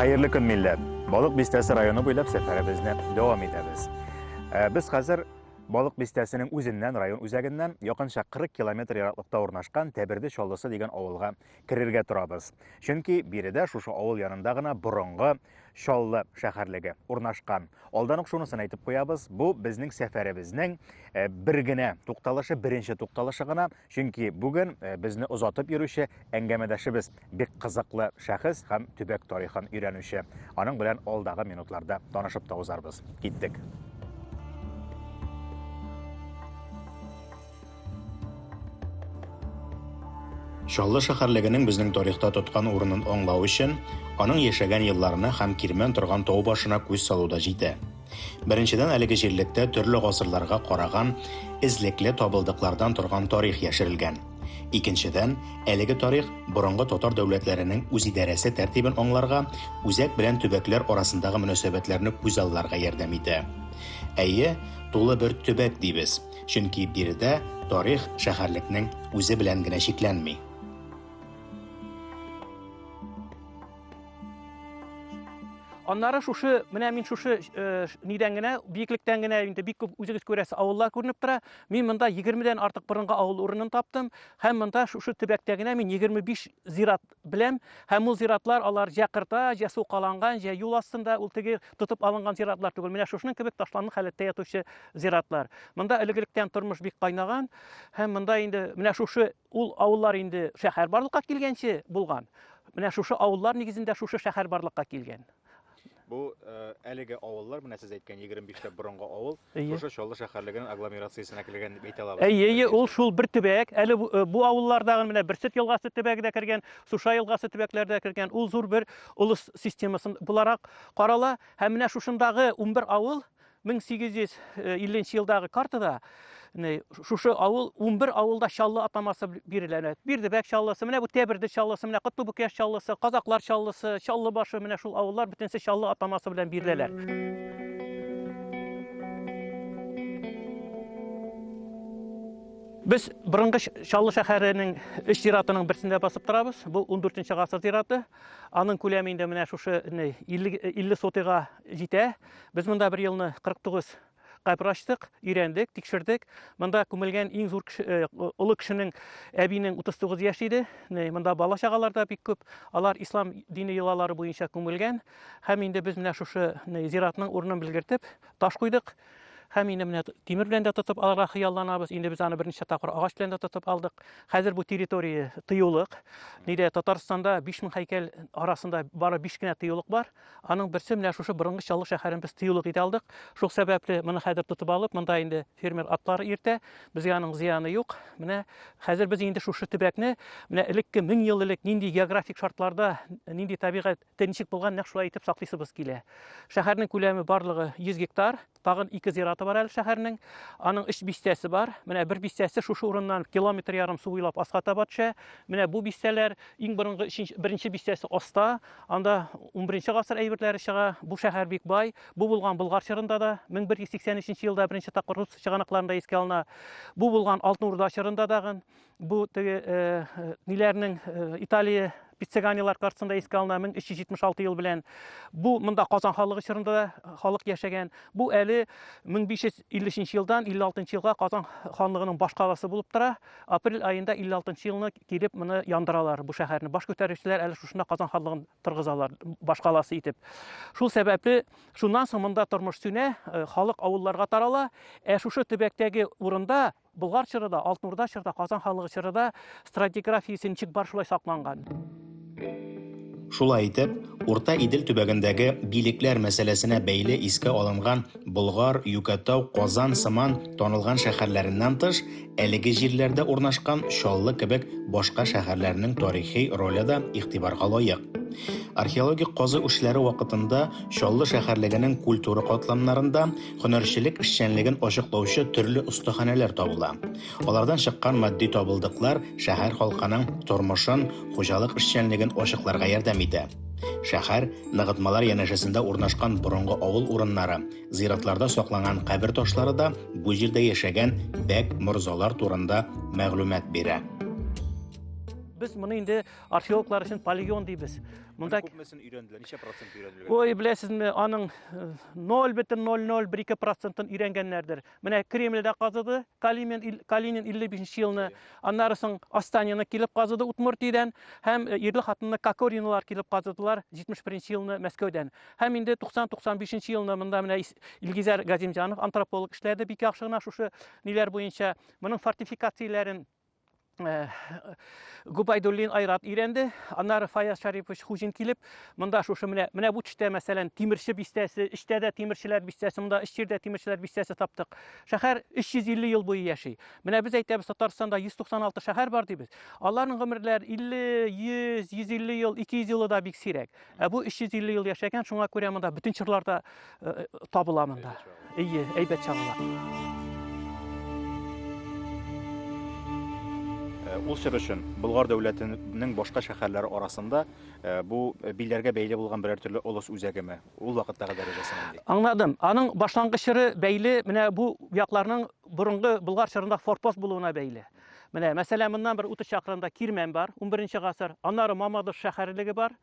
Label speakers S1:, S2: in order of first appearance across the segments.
S1: Hayırlı gün millet. Balık Bistesi rayonu boylap seferimizne devam ederiz. Biz hazır Balık Bistesi'nin üzerinden, rayon üzerinden yakınca 40 kilometre yaraklıkta ornaşkan Tebirdi Şollusu degen avulga kirirge turabız. Çünkü biri de şu avul yanındagına burungu Şollu şehirligi ornaşkan. Oldanık şunusunu aytıp koyabız. Bu bizning seferimizning birgine to'xtalishi, birinchi to'xtalishigina. Çünkü bugün bizni uzatıp yürüyüşü engemedeşimiz bir qiziqli şahıs ham tübek tarixini öğrenüşü. Onun bilen oldağı minutlarda tanışıp da uzarbız. Gittik. Şollu şehirliginin bizning tarixta tutkan orunun anlağı için, onun yaşagan yıllarına hem kirmen turgan tau başına göz saluda jiydi. Birinciden әлеге җирлектә төрле гасырларга караган излекле табылдыклардан торган тарих яшерелгән. Икенчедән, әлеге тарих борынгы татар дәүләтләренең үз идарәсе тәртибен аңларга, үзәк белән төбәкләр арасындагы мөнәсәбәтләрне күз алларга ярдәм итә. Әйе, тулы бер төбәк дибез, чөнки биредә тарих шәһәрлекнең үзе белән генә шикләнми.
S2: Onlara şuşu, min şuşu niden gene, büyüklükten gene bik köp үзегез көрәсе авыллар күренеп тора. Мин монда 20дән артык борынгы авыл урынын таптым. Һәм монда шушы төбәктә генә мин 25 зират беләм. Һәм ул зиратлар алар җакырта, җәсу каланган, җә юл астында ул теге тотып алынган зиратлар түгел. Менә шушының кебек ташланып хәләттә ятучы зиратлар. Монда элегелектән тормыш бик кайнаган. Һәм монда инде менә шушы ул авыллар инде шәһәр барлыкка килгәнче булган. Менә шушы авыллар нигезендә шушы шәһәр барлыкка килгән.
S1: Bu әлеге авыллар, менә сез әйткән 25 борынгы авыл, шушы Шоллы шәһәрлегенең агломерациясына кергән дип әйтә алабыз.
S2: Әйе, ул шул бер төбәк. Әле бу авылларда менә Берсет елгасы төбәгендә кергән, Суша елгасы төбәкләрдә кергән, ул зур бер улус системасын буларак карала. Һәм менә шушындагы 11 авыл 1850 елдагы картада şuşu avul 11 avulda Şallı ataması birilenir. Bir de bek Şallısı, menə bu Tebirdi Şallısı, menə Qıtlıbükəş Şallısı, Qazaqlar Şallısı, Şallıbaşı, menə şul avullar bütünse Şallı ataması bilen birileler. Biz burunғы Şallı şəhərinin iş ziratının birisində basıb turabız. Bu 14-cü ғасыр ziratı. Anın күләмендә менә шушы 50 сотыга җитә. Biz монда bir елны 49 Qəbir açdıq, öyrəndik, tikşirdik. Монда күмелгән иң зур улы кешенең әбинең 39 яшь иде. Монда бала чагалар да бик күп. Алар ислам дине йолалары буенча күмелгән. Һәм инде без менә шушы зиратның урынын белгертеп, таш куйдык. Һәм инде менә тимер белән дә тотып алырга хыялланабыз. Инде без аны берничә тапкыр агач белән дә тотып алдык. Хәзер бу территория тыюлык. Нидә Татарстанда 5000 һәйкәл арасында бары 5 кенә тыюлык бар. Аның берсе менә шушы борынгы Шаллы шәһәрен без тыюлык итә алдык. Шул сәбәпле моны хәзер тотып алып, монда инде фермер атлары иртә. Безгә аның зыяны юк. Менә хәзер без инде шушы төбәкне менә элекке 1000 ел элек нинди географик шартларда, нинди табигать ничек булган, нәкъ шулай итеп саклыйсыбыз килә. Шәһәрнең күләме барлыгы 100 гектар. Тагын 2 зираты бар әле шәһәрнең. Аның 3 бистәсе бар. Менә бер бистәсе шушы урыннан километр ярым су буйлап аска таба төшә. Менә бу бистәләр иң борынгы беренче бистәсе аста. Анда 11-нче гасыр әйберләре чыга. Бу шәһәр бик бай. Бу булган Болгар чорында да 1183 елда беренче тапкыр рус чыганакларында искә алына. Бу булган Алтын Урда чорында дагы. Бу теге ниләрнең Италия Пиццеганилар картасында искә алына 1376 ел белән. Бу монда Казан халыгы чорында халык яшәгән. Бу әле 1550 елдан 56 елга Казан ханлыгының баш каласы булып тора. Апрель айында 56 елны килеп моны яндыралар бу шәһәрне. Баш күтәрүчеләр әле шушында Казан ханлыгын тыргызалар баш каласы итеп. Шул сәбәпле шуннан соң монда тормыш сүнә, халык авылларга тарала. Шушы төбәктәге урында Болгар чорында, Алтын Урда чорында, Казан ханлыгы чорында стратиграфиясе ничек бар шулай сакланган.
S3: Шулай итеп, Урта Идел төбәгендәге билекләр мәсьәләсенә бәйле искә алынган Болгар, Юкатау, Казан сыман танылган шәһәрләреннән тыш, әлеге җирләрдә урнашкан Шаллы кебек башка шәһәрләрнең тарихи роле да игътибарга лаек. Археологик казу эшләре вакытында Шаллы шәһәрлегенең культура катламнарында һөнәрчелек эшчәнлеген ачыклаучы төрле остаханәләр табыла. Алардан чыккан матди табылдыклар шәһәр халкының тормышын, хуҗалык эшчәнлеген ачыкларга ярдәм итә. Шәһәр ныгытмалар янәшәсендә урнашкан борынгы авыл урыннары, зиратларда сакланган кабер ташлары да бу җирдә яшәгән бәк морзалар турында мәгълүмат бирә.
S2: Біз мұны енді археологлар үшін полигон дейбіз. Мұнда
S1: күпмесін үйренділер, неше процент үйренділер?
S2: ой, білесізме, аның 0,0001% үйренгенлердер. Міне Кремльде қазыды, Калинин 55 жылны, аннарысын Астанияны келіп қазыды Удмуртиядан, һәм ерлі қатынны Кокориналар келіп қазыдылар 71 жылны Мәскеуден. Һәм енді 90-95 жылны мұнда міне Илгизар Газимжанов антрополог ішлерді бик яқшығына шушы нелер бойынша мұның фортификацияларын Губайдуллин Айрат үйренді. Аннары Фаяз Шарипович Хужин келіп, мұнда шушы менә бұл іште мәсәлән тимірші бистәсе, іште де тиміршілер бистәсе, мұнда іш жерде тиміршілер бистәсе таптық. Шәһәр 350 ел бойы яши. Менә біз әйтәбез, Татарстанда 196 шәһәр бар дейбез. Аларның гомерләре 50, 100, 150 ел, 200 елы да бик сирәк. Бу 350 ел яшәгән, шуңа күрә монда бүтән чырларда табыла монда. Әйбәт чагыла.
S1: Ул чыр өчен Болгар дәүләтенең башка шәһәрләре арасында бу билләргә бәйле булган берәр төрле олыс үзәгеме? Ул вакыттагы дәрәҗәсе нинди?
S2: Аңладым. Аның башлангыч чыры бәйле менә бу якларның борынгы Болгар чырында форпост булуына бәйле. Менә мәсәлән, моннан бер 30 чакрымда Кирмән бар, 11-нче гасыр. Аннары Мамадыш шәһәрлеге бар.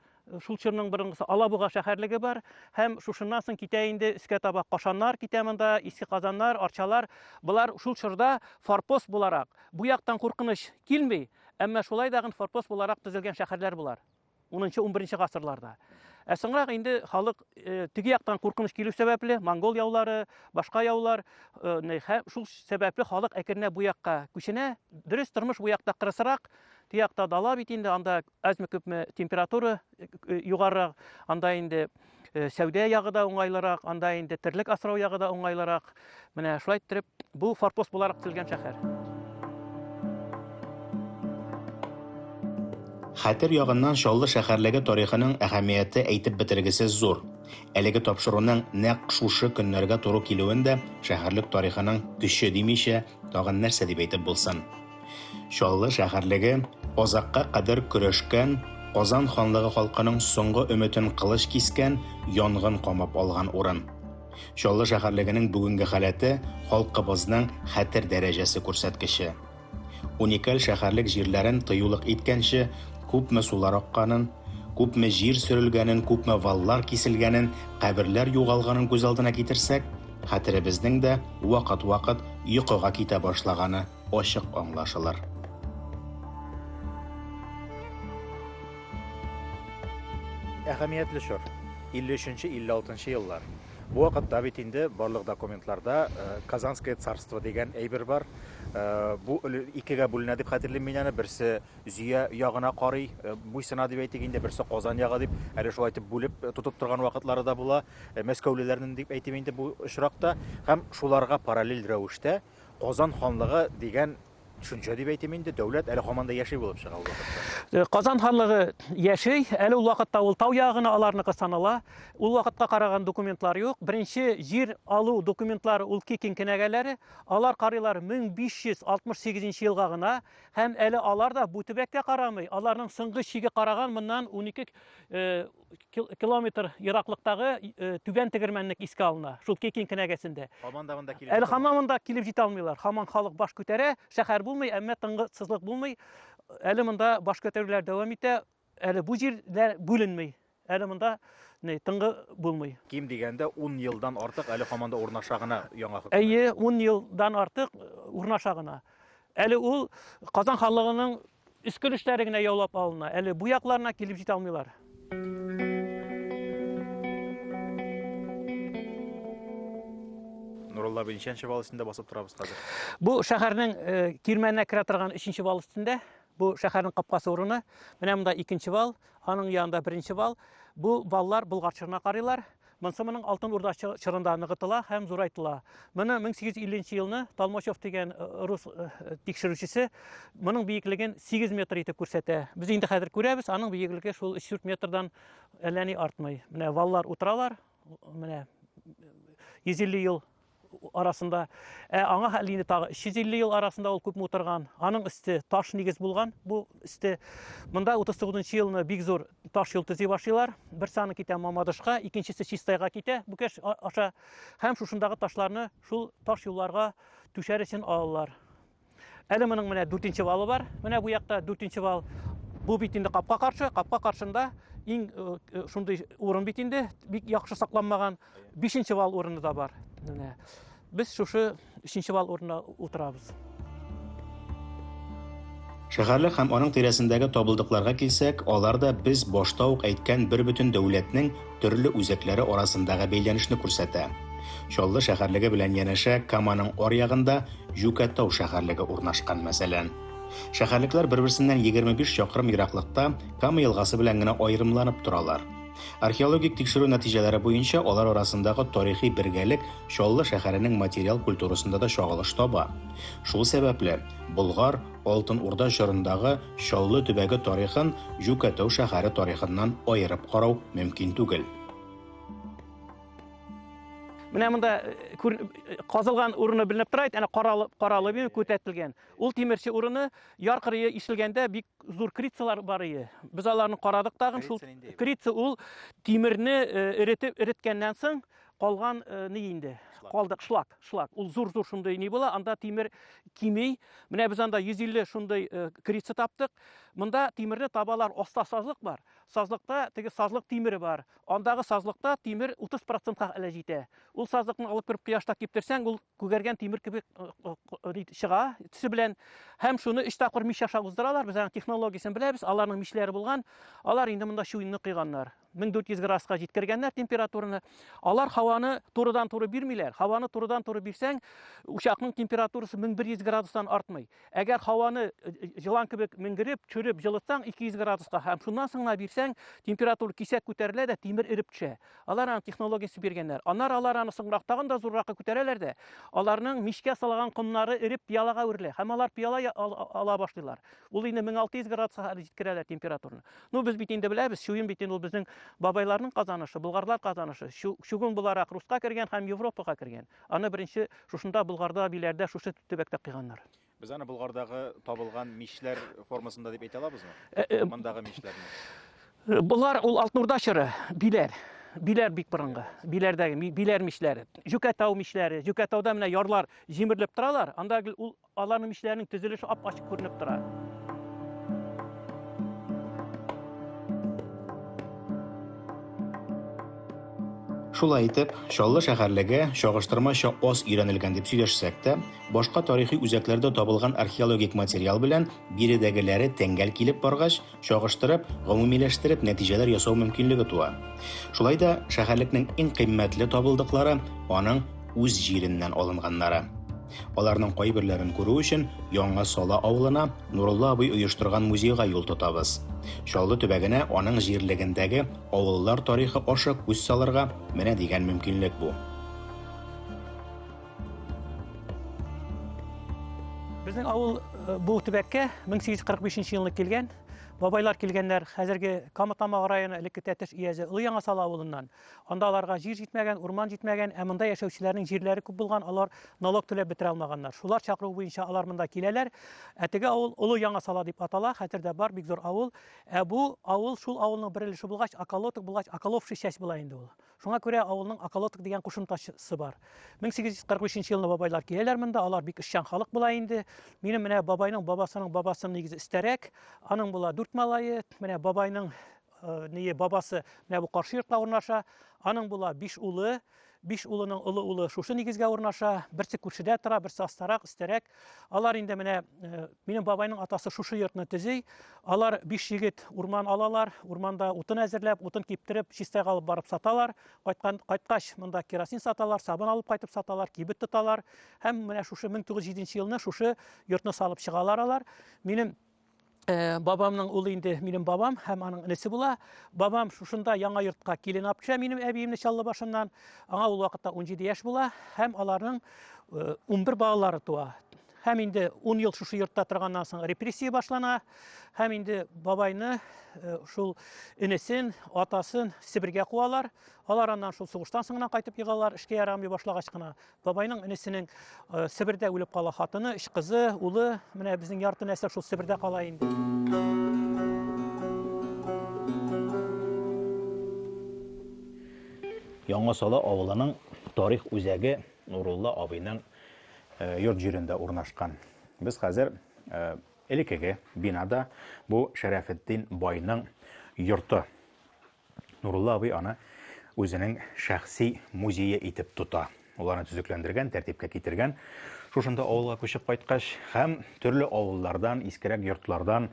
S2: Шул чырның борынгысы Алабуга шәһәрлеге бар. Һәм шушыннан соң китә инде искә таба Кашаннар китә монда, Иске Казаннар, Арчалар. Булар шул чырда форпост буларак. Бу яктан куркыныч килми, әмма шулай дагы форпост буларак төзелгән шәһәрләр булар. 10-11 гасырларда. Соңрак инде халык теге яктан куркыныч килү сәбәпле, монгол яулары, башка яулар, шул сәбәпле халык әкренләп бу якка күченә. Дөрес тормыш бу якта кырысырак. Тиякта дала бит инде, анда әзме күпме температура югарырак, анда инде сәүдә ягы да уңайлырак, анда инде тирлек асрау ягы да уңайлырак. Менә шулай итеп, бу форпост буларак төзелгән шәһәр.
S3: Хәтер ягыннан Чаллы шәһәрлеге тарихының әһәмияте әйтеп бетергесез зур. Әлеге тапшыруның нәкъ шушы көннәргә туры килүендә шәһәрлек тарихының көче димичә, тагын нәрсә дип әйтеп булсын. Чаллы шәһәрлеге азакка кадәр көрәшкән, Казан ханлыгы халкының соңгы өметен кылыч кискән, янгын камап алган урын. Чаллы шәһәрлегенең бүгенге халәте халкыбызның хәтер дәрәҗәсе күрсәткече. Уникаль шәһәрлек җирләрен тыюлык иткәнче күпме сулар акканын, күпме җир сөрелгәнен, күпме валлар киселгәнен, каберләр югалганын күз алдына китерсәк, хәтеребезнең дә вакыт-вакыт йокыга китә башлаганы ачык аңлашылыр.
S1: Әһәмиятле чор. 53-56 еллар. Бу вакытта бит инде барлык документларда Казанское царство дигән әйбер бар. Бу икегә бүленә дип хәтерлим мин аны. Берсе Зөя ягына карый, буйсына дип әйтик инде, берсе Казан ягы дип, әле шулай итеп бүлеп тотып торган вакытлары да була. Мәскәүлеләрнең дип әйтим инде бу очракта, һәм шуларга параллель рәвештә Казан ханлыгы дигән Шунча дип әйтим инде, дәүләт әле һаман да яши булып чыга ул вакытта.
S2: Казан ханлыгы яши, әле ул вакытта ул тау ягына аларныкы санала. Ул вакытка караган документлар юк. Беренче җир алу документлары ул Кикин кенәгәләре, алар карыйлар 1568 елга гына, һәм әле алар да бу төбәккә карамый. Аларның соңгы чиге караган моннан 12 километр ераклыктагы түбән тегермәнлек искә алына. Шул Кикин кенәгәсендә. Әле һаман килеп җитә алмыйлар. Һаман халык баш күтәрә, шәһәр булмый, әмма тынгысызлык булмый. Әле монда баш күтәрүләр дәвам итә. Әле бу җирләр бүленмәй. Әле монда тыңгы булмый.
S1: Ким дигәндә 10 елдан артык әле һаман да урнаша гына яңа хөкүмәт.
S2: Әйе, 10 елдан артык урнаша гына. Әле ул Казан ханлыгының үскелешләре генә яулап алына. Әле бу якларына килеп җитә алмыйлар.
S1: Нурулла Бенченче вал өстендә басып торабыз хәзер.
S2: Бу шәһәрнең Кирмәненә керә торган 3нче вал өстендә. Бу шәһәрнең капкасы урыны. Менә монда 2нче вал, аның янында 1нче вал. Бу валлар Болгар чорына карыйлар. Монсы моның Алтын Урда чорында ныгытыла һәм зурайтыла. Моны 1850 елны Толмачев дигән рус тикшерүчесе моның биеклеген 8 метр итеп күрсәтә. Без инде хәзер күрәбез, аның биеклеге шул 3-4 метрдан әлләни артмый. Менә валлар утыралар. Менә 150 ел арасында, аңа хәлине тагы 350 ел арасында ул күпме утырган. Аның өсте таш нигез булган. Бу өсте монда 39-нчы елны бик зур таш юл төзи башлыйлар. Бер саны китә Мамадышка, икенчесе Чистайга китә. Бу кеш аша һәм шушындагы ташларны шул таш юлларга түшәр өчен алалар. Әле моның менә 4нче валы бар. Менә бу якта 4нче вал Бу бит инде капка каршында иң шундый урын бит инде бик яхшы сакланмаган 5нче вал урыны да бар. Без шушы 3нче вал урынына утырабыз.
S3: Шәһәрлек һәм аның тирәсендәге табылдыкларга килсәк, алар да без башта ук әйткән бер бөтен дәүләтнең төрле үзәкләре арасындагы бәйләнешне күрсәтә. Чаллы шәһәрлеге белән янәшә Каманың аръягында Жүкәтау шәһәрлеге урнашкан мәсәлән. Шәһәрлекләр бер-берсеннән 25 чакрым ераклыкта Кама елгасы белән генә аерымланып торалар. Археологик тикшерү нәтиҗәләре буенча алар арасындагы тарихи бергәлек Чаллы шәһәренең материал культурасында да чагылыш таба. Шул сәбәпле Болгар Алтын Урда чорындагы Чаллы төбәге тарихын Жүкәтау шәһәре тарихыннан аерып карау мөмкин түгел.
S2: Менә монда казылган урыны беленеп тора, әнә каралы бит күтәтелгән. Ул тимерче урыны яркырые ишелгәндә бик зур крицалар бар иде. Без аларны карадык тагын, шул крица ул тимерне эреткәннән соң калган ни инде? Калдык шлак. Ул зур шундый ни була, анда тимер кимей. Менә без анда 150 шундый крица таптык. Монда тимерне табалар, аста сазлык бар. Сазлыкта теге сазлык тимере бар. Андагы сазлыкта тимер 30%-ка әле җитә. Ул сазлыкны алып кереп кояшта киптерсәң, ул күгәргән тимер кебек чыга, төсе белән. Һәм шуны 3 тапкыр мич аша уздыралар. Без аның технологиясын беләбез. Аларның мичләре булган. Алар инде монда шуйны кыйганнар. 1400 градуска җиткергәннәр температураны. Алар һаваны турыдан-туры бирмиләр. Һаваны турыдан-туры бирсәң, учакның температурасы 1100 градустан артмый. Әгәр һаваны җылан кебек менгереп, чөреп, җылытсаң 200 градуска һәм шуннан соң бирсәң, температура кисәк күтәрелә дә тимер иреп төшә. Алар аның технологиясын биргәннәр. Алар аны соңрактагын да зурракка күтәрәләр дә. Аларның мичкә салган комнары иреп пиялага үрелә. Һәм алар пияла ала башлыйлар. Ул инде 1600 градуска җиткерәләр температураны. Без бит инде беләбез, шуен бит инде ул безнең бабайларның казанышы, болгарлар казанышы. Шугын буларак Руска кергән һәм Европага кергән. Аны беренче шушында Булгарда биләрдә шушы төбәктә кыйганнар.
S1: Без аны Болгардагы табылган мичләр формасында дип әйтә алабызмы? Мондагы мичләрне.
S2: Булар ул Алтын Урда чоры, биләр. Биләр бик борынгы. Биләрдәге биләр мичләре. Жүкәтау мичләре. Жүкәтауда менә ярлар җимерлеп торалар. Анда ул аларның мичләренең төзелеше ап-ачык күренеп тора.
S3: Шулай итеп, Чаллы шәһәрлеге чагыштырмача аз өйрәнелгән дип сөйләшсәк тә, башка тарихи үзәкләрдә табылган археологик материал белән биредәгеләре тәңгәл килеп баргач, чагыштырып, гомумиләштереп нәтиҗәләр ясау мөмкинлеге туа. Шулай да шәһәрлекнең иң кыйммәтле табылдыклары аның үз җиреннән алынганнары. Аларның кайберләрен күрү өчен Яңа Сала авылына Нурулла абый оештырган музейга юл тотабыз. Чаллы төбәгенә аның җирлегендәге авыллар тарихы аша күз салырга менә дигән мөмкинлек бу.
S2: Безнең авыл бу төбәккә 1845 елны килгән. Бабайлар килгәннәр хәзерге Каматама районы элекке Тәтеш иязе Олы Яңа Сала авылыннан. Анда аларга җир җитмәгән, урман җитмәгән, ә монда яшәүчеләрнең җирләре күп булган, алар налог түләп бетерә алмаганнар. Шулар чакыру буенча алар монда киләләр. Теге авыл Олы Яңа Сала дип атала, хәтердә бар, бик зур авыл. Бу авыл шул авылның берелеше булгач, Околоток булгач, Околовшы чәч була инде ул. Шуңа күрә авылның Околоток дигән кушымтасы бар. 1843 елны бабайлар киләләр монда, алар бик эшчән халык була инде. Минем менә бабайның бабасының нигезе истәрәк, аның була 4 малайы, менә бабайның бабасы менә бу каршы йортта урнаша, аның була 5 улы, 5 улының улы улы шушы нигезгә урнаша, берсе күршедә тора, берсе астарак, истәрәк. Алар инде менә минем бабайның атасы шушы йортны төзи. Алар 5 егет урман алалар, урманда утын әзерләп, утын киптереп, чистайга алып барып саталар. Кайткач монда керосин саталар, сабын алып кайтып саталар, кибет тоталар. Һәм менә шушы 1907 елны шушы йортны салып чыгалар алар. Минем бабамның улы инде минем бабам һәм аның инесе була. Бабам шушында яңа йортка килен алып төшә минем әбиемне Чаллы башыннан. Аңа ул вакытта 17 яшь була һәм аларның 11 балалары туа. Һәм инде 10 ел шушы йортта торганнан соң репрессия башлана. Һәм инде бабайны шул инесен, атасын Сибиргә куалар. Алар аннан шул сугыштан соңнан кайтып егалар, эшкә ярамый башлагач кына. Бабайның инесенең Сибирдә үлеп кала хатыны, 3 кызы, улы, менә безнең ярты нәсел шул Сибирдә кала инде.
S1: Яңа Сала авылының тарих үзәге Нурулла абыйның йорт җирендә урнашкан. Без хәзер элекеге бинада бу Шәрәфетдин байның йорты. Нурулла абый аны үзенең шәхси музее итеп тота. Уларны төзекләндергән, тәртипкә китергән. Шушында авылга күчеп кайткач, һәм төрле авыллардан, искерәк йортлардан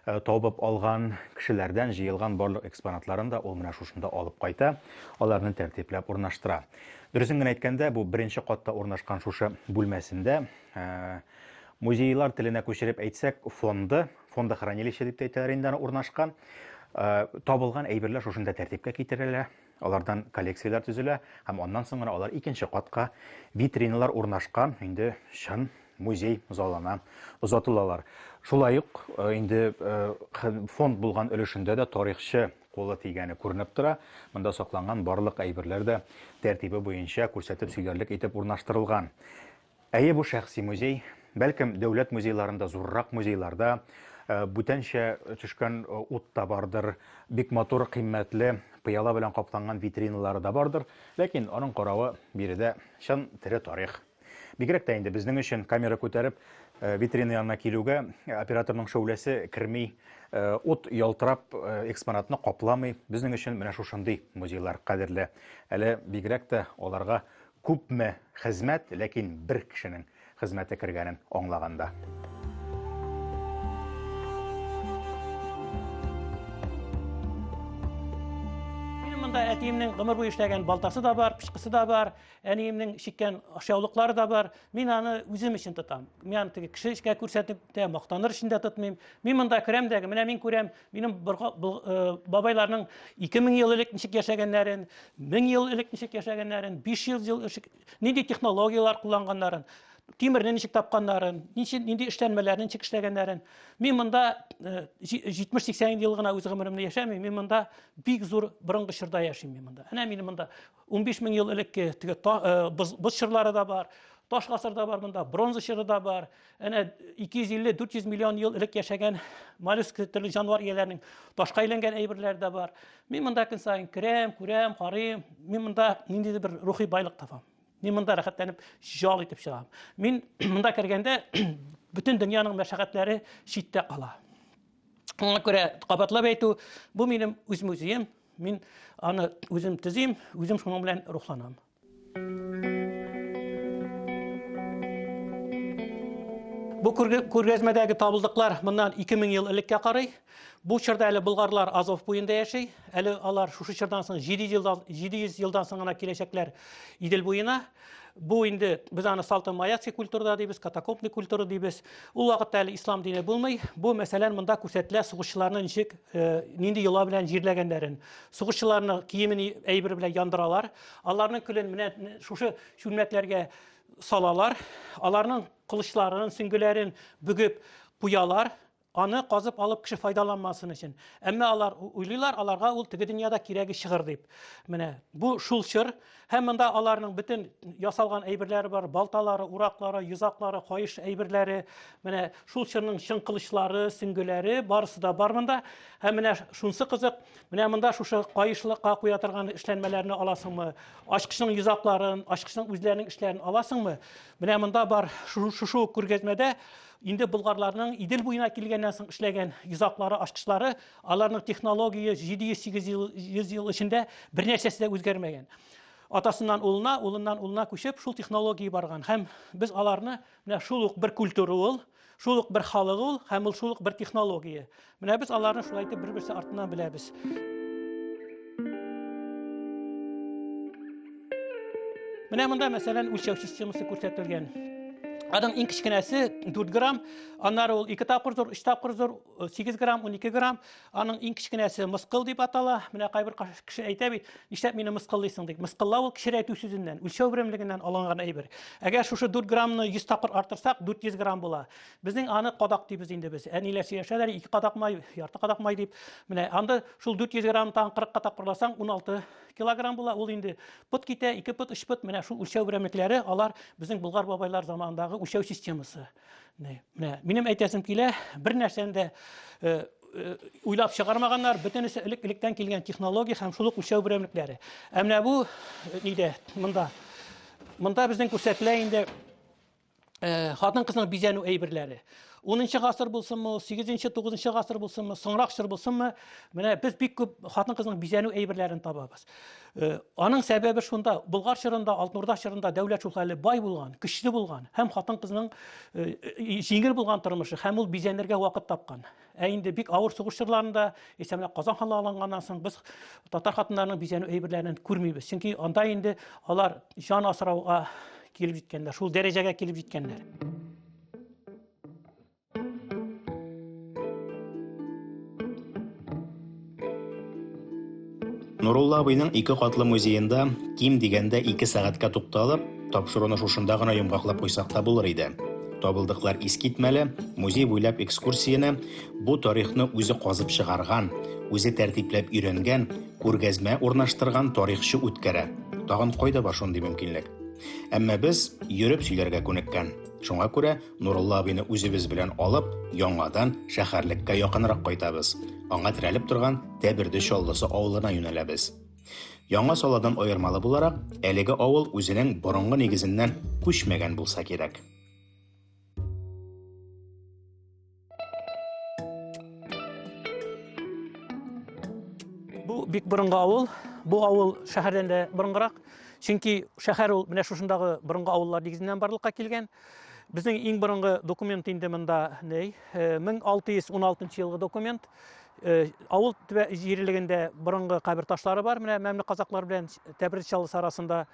S1: табып алган кешеләрдән җыелган барлык экспонатларын да ул менә шушында алып кайта, аларны тәртипләп урнаштыра. Дөресен генә әйткәндә, бу беренче катта урнашкан шушы бүлмәсендә музейлар теленә күчереп әйтсәк, фонды хранилище дип әйтәләр инде, урнашкан. Табылган әйберләр шушында тәртипкә китерелә, алардан коллекцияләр төзелә, һәм аннан соң гына алар икенче катка витриналар урнашкан, инде чын музей залына озатылалар. Шулай ук инде фонд булган өлешендә дә тарихчы колы тигәне күренеп тора. Монда сакланган барлык әйберләр дә тәртибе буенча күрсәтеп сөйләрлек итеп урнаштырылган. Әйе, бу шәхси музей, бәлкем дәүләт музейларында, зуррак музейларда бүтәнчә төшкән ут та бардыр, бик матур, кыйммәтле пыяла белән капланган витриналары да бардыр, ләкин аның каравы биредә чын тере тарих. Бигрәк тә инде безнең өчен камера күтәреп витрина янына килүгә операторның шәүләсе керми, ут ялтырап экспонатны капламый. Безнең өчен менә шушындый музейлар кадерле. Әле бигрәк тә аларга күпме хезмәт, ләкин бер кешенең хезмәте кергәнен аңлаганда.
S2: Әтиемнең гомер буе эшләгән балтасы да бар, пычкысы да бар, әниемнең чиккән ашъяулыклары да бар. Мин аны үзем өчен тотам. Мен теге кеше эшкә күрсәтеп тә мактаныр өчен дә тотмыйм. Мин монда керәм дә, менә мин күрәм, минем бабайларның 2000 ел элек ничек яшәгәннәрен, 1000 ел элек ничек яшәгәннәрен, 500 ел нинди технологиялар кулланганнарын, тимерне ничек тапканнарын, нинди эшләнмәләрне ничек эшләгәннәрен. Мин монда 70-80 ел гына үз гомеремне яшәмим, мин монда бик зур борынгы чорда яшим мин монда. Әнә минем монда 15 000 ел элекке теге боз чырлары да бар, таш гасырда бар монда, бронза чыры да бар. Әнә 250-400 миллион ел элек яшәгән моллюск төрле җанвар ияләренең ташка әйләнгән әйберләр дә бар. Мин монда көн сайын керәм, күрәм, карыйм. Мин монда ниндидер бер рухи байлык табам. Мин монда рәхәтләнеп жал итеп чыгам. Мин монда кергәндә бүтән дөньяның мәшәкатьләре читтә кала. Аңа күрә кабатлап әйтү, бу минем үз музеем, мин аны үзем төзим, үзем шуның белән рухланам. Бу күргәзмәдәге табылдыклар моннан 2000 ел элеккә карый. Бу чорда әле болгарлар Азов буенда яши. Әле алар шушы чордан соң 700 елдан соң гына киләчәкләр Идел буена. Бу инде без аны салты маяцкий культурада дибез, катакомбный культура дибез. Ул вакытта әле ислам дине булмый. Бу мәсәлән монда күрсәтелә сугышчыларны ничек нинди йола белән җирләгәннәрен. Сугышчыларны киемен әйбер белән яндыралар. Аларның көлен менә шушы чүлмәкләргә салалар. Аларның кылычларын, сөңгеләрен бүгеп куялар. Аны казып алып кеше файдаланмасын өчен. Әмма алар уйлыйлар, аларга ул теге дөньяда кирәге чыгыр дип. Менә бу шул чыр. Һәм монда аларның бүтән ясалган әйберләре бар, балталары, ураклары, йозаклары, кайыш әйберләре, менә шул чырның чын кылычлары, сөңгеләре барысы да бар монда. Һәм менә шунсы кызык, менә монда шушы кайышлыкка куя торган эшләнмәләрне аласыңмы? Ачкычның йозакларын, ачкычның үзләренең эшләрен аласыңмы? Менә монда бар шушы күргәзмәдә инде болгарларның Идел буена килгәннән соң эшләгән йозаклары, ачкычлары, аларның технология 700-800 ел эчендә бер нәрсәсе дә үзгәрмәгән. Атасыннан улына, улыннан улына күчеп шул технология барган. Һәм без аларны менә шул ук бер культура ул, шул ук бер халык ул, һәм ул шул ук бер технология. Менә без аларны шулай итеп бер-берсе артыннан беләбез. Менә монда мәсәлән үлчәү системасы күрсәтелгән. Аның иң кичкенәсе 4 грамм, аннары ул 2 тапкыр зур, 3 тапкыр зур, 8 грамм, 12 грамм. Аның иң кичкенәсе мыскыл дип атала. Менә кайбер кеше әйтә бит, нишләп мине мыскыллыйсың дип. Мыскыллау ул кичерәйтү сүзеннән, үлчәү биремлегеннән алынган әйбер. Әгәр шушы 4 граммны 100 тапкыр артырсак, 400 грамм була. Безнең аны кадак дибез инде без. Әниләр сөйләшәләр, 2 кадак май, ярты кадак май дип. Менә анда шул 400 граммдан 40 тапкырласаң, 16 килограмм була. Ул инде пот китә, 2 пот, 3 пот. Менә шул үлчәү биремлекләре, алар безнең болгар бабайлар заманындагы үлчәү системасы. Менә минем әйтәсем килә, бер нәрсәне дә уйлап чыгармаганнар, бөтенесе элек-электән килгән технология һәм шул ук үлчәү биремлекләре. Менә бу нидә монда безнең күрсәтелә инде хатын-кызның бизәнү әйберләре. 10-нчы гасыр булсынмы, 8-нчы, 9-нчы гасыр булсынмы, соңрак чор булсынмы, менә без бик күп хатын-кызның бизәнү әйберләрен табабыз. Аның сәбәбе шунда, Болгар чорында, Алтын Урда чорында дәүләт шулай бай булган, көчле булган, һәм хатын-кызның җиңел булган тормышы, һәм ул бизәнергә вакыт тапкан. Ә инде бик авыр сугыш чорларында, исәмле Казан ханлыгы алынганнан соң без татар хатыннарының бизәнү әйберләрен күрмибез. Чөнки анда инде алар җан асрауга килеп җиткәннәр, шул дәрәҗәгә килеп җиткәннәр.
S3: Нурулла абыйның 2 катлы музеенда ким дигәндә 2 сәгатькә тукталып, тапшыруны шушында гына йомгаклап куйсак та булыр иде. Табылдыклар искитмәле, музей буйлап экскурсияны бу тарихны үзе казып чыгарган, үзе тәртипләп өйрәнгән, күргәзмә урнаштырган тарихчы үткәрә. Тагын кайда бар шундый мөмкинлек? Әмма без йөреп сөйләргә күнеккән. Шуңа күрә Нурулла абыйны үзебез белән алып, яңадан шәһәрлеккә якынрак кайтабыз. Аңа терәлеп торган Тәберде Чаллысы авылына юнәләбез. Яңа саладан аермалы буларак, әлеге авыл үзенең борынгы нигезеннән күчмәгән булса кирәк.
S2: Бу бик борынгы авыл, бу авыл шәһәрдән дә борынгырак. Чөнки шәһәр ул менә шушындагы борынгы авыллар нигезеннән барлыкка килгән. Безнең иң борынгы документ инде монда 1616 елгы документ. Авыл җирлегендә борынгы кабер ташлары бар. Менә Мәмлүк казаклар белән Тәберде Чаллысы арасында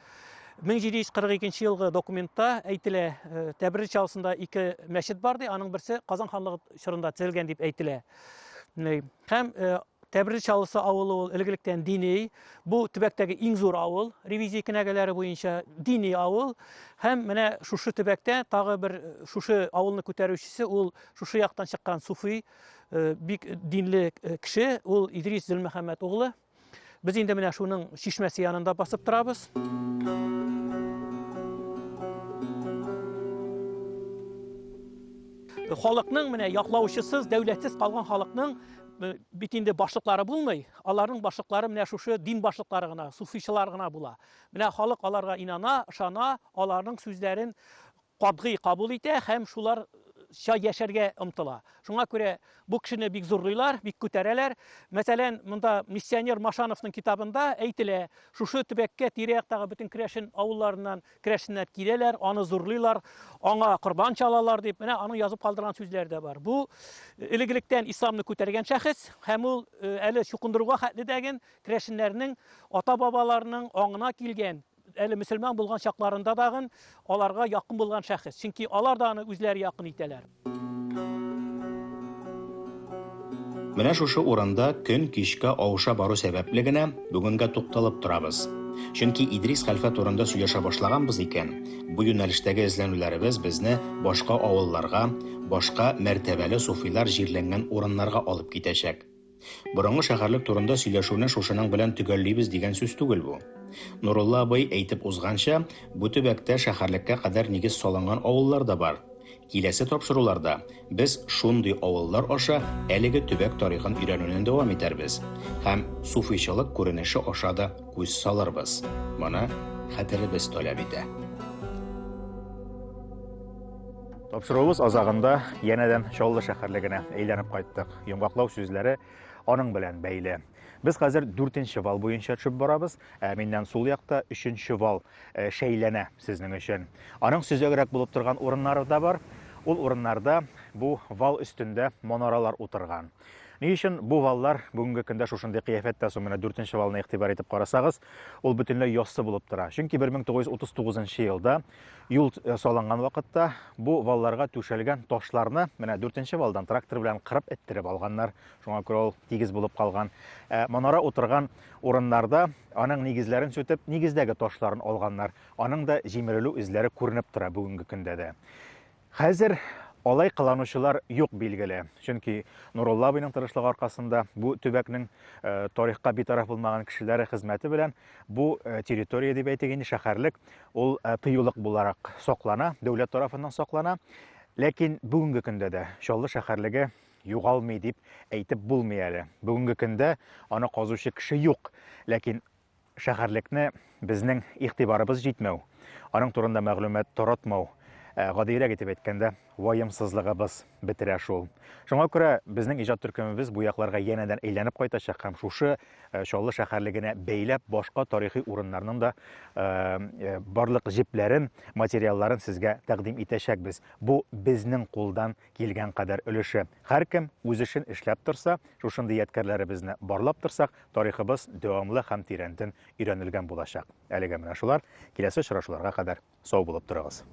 S2: 1742 елгы документта әйтелә, Тәберде Чаллысында 2 мәчет бар ди, аның берсе Казан ханлыгы чорында төзелгән дип әйтелә. Һәм Тәберде Чаллысы авылы ул элегелектән дини, бу төбәктәге иң зур авыл, ревизия кенәгәләре буенча дини авыл, һәм менә шушы төбәктә тагы бер шушы авылны күтәрүчесе ул шушы яктан чыккан суфи, бик динле кеше, ул Идрис Зөлмөхәммәд углы. Без инде менә шуның чишмәсе янында басып торабыз. Халыкның менә яклаучысыз, дәүләтсез калган халыкның бит инде башлыклары булмый. Аларның башлыклары менә шушы дин башлыклары гына, суфичылар гына була. Менә халык аларга инана, ышана, аларның сүзләрен катгый кабул итә һәм шулар яшәргә омтыла. Шуңа күрә бу кешене бик зурлыйлар, бик күтәрәләр. Мәсәлән, монда миссионер Машановның китабында әйтелә, шушы төбәккә тирә-яктагы бөтен керәшен авылларыннан керәшеннәр киләләр, аны зурлыйлар, аңа корбан чалалар дип, менә аның язып калдырган сүзләре дә бар. Бу элегелектән исламны күтәргән шәхес һәм ул әле чукындыруга хәтле дәген керәшеннәрнең ата-бабаларының аңына килгән, әле мөселман булган чакларында дагын аларга якын булган шәхес. Чөнки алар да аны үзләре якын итәләр.
S3: Менә шушы урында көн кичкә авыша бару сәбәпле генә бүгенгә тукталып торабыз. Чөнки Идрис хәлфә турында сөйләшә башлаганбыз икән, бу юнәлештәге эзләнүләребез безне башка авылларга, башка мәртәбәле суфилар җирләнгән урыннарга алып китәчәк. Борынгы шәһәрлек турында сөйләшүне шушының белән төгәллибез дигән сүз түгел бу. Нурулла абый әйтеп узганча, бу төбәктә шәһәрлеккә кадәр нигез салынган авыллар да бар. Киләсе тапшыруларда без шундый авыллар аша әлеге төбәк тарихын өйрәнүне дәвам итәрбез һәм суфичылык күренеше аша да күз салырбыз. Моны хәтеребез таләп итә.
S1: Тапшыруыбыз азагында янәдән Чаллы шәһәрлегенә әйләнеп кайттык. Йомгаклау сүзләре аның белән бәйле. Без хәзер 4нче вал буенча төшеп барабыз. Миннән сул якта 3нче вал шәйләнә сезнең өчен. Аның сөзәгрәк булып торган урыннары да бар. Ул урыннарда бу вал өстендә манаралар утырган. Ни өчен бу валлар бүгенге көндә шушындый кыяфәттә менә 4нче валны игътибар итеп карасагыз, ул бөтенләй яссы булып тора. Чөнки 1939 елда юл салынган вакытта бу валларга түшәлгән ташларны менә 4нче валдан трактор белән кырып эттереп алганнар. Шуңа күрә ул тигез булып калган. Манара утырган урыннарда аның нигезләрен сүтеп, нигездәге ташларын алганнар. Аның да җимерелү эзләре күренеп тора бүгенге көндә дә. Хәзер алай кыланучылар юк билгеле. Чөнки Нурулла абыйның тырышлыгы аркасында бу төбәкнең тарихка битараф булмаган кешеләре хезмәте белән бу территория дип әйтик инде шәһәрлек ул тыюлык буларак саклана, дәүләт тарафыннан саклана. Ләкин бүгенге көндә дә Чаллы шәһәрлеге югалмый дип әйтеп булмый әле. Бүгенге көндә аны казучы кеше юк. Ләкин шәһәрлекне безнең игътибарыбыз җитмәү, аның турында мәгълүмат таратмау, гадыйрәк итеп әйткәндә, ваемсызлыгыбыз бетерә шул. Шуңа күрә безнең иҗат төркемебез бу якларга янәдән әйләнеп кайтачак һәм шушы Чаллы шәһәрлегенә бәйләп башка тарихи урыннарның да барлык җипләрен, материалларын сезгә тәкъдим итәчәкбез. Бу безнең кулдан килгән кадәр өлеше. Һәркем үз эшен эшләп торса, шушындый ядкәрләребезне барлап торсак, тарихыбыз дәвамлы һәм тирәнтен өйрәнелгән булачак. Әлегә менә шулар, киләсе очрашуларга кадәр сау булып торыгыз.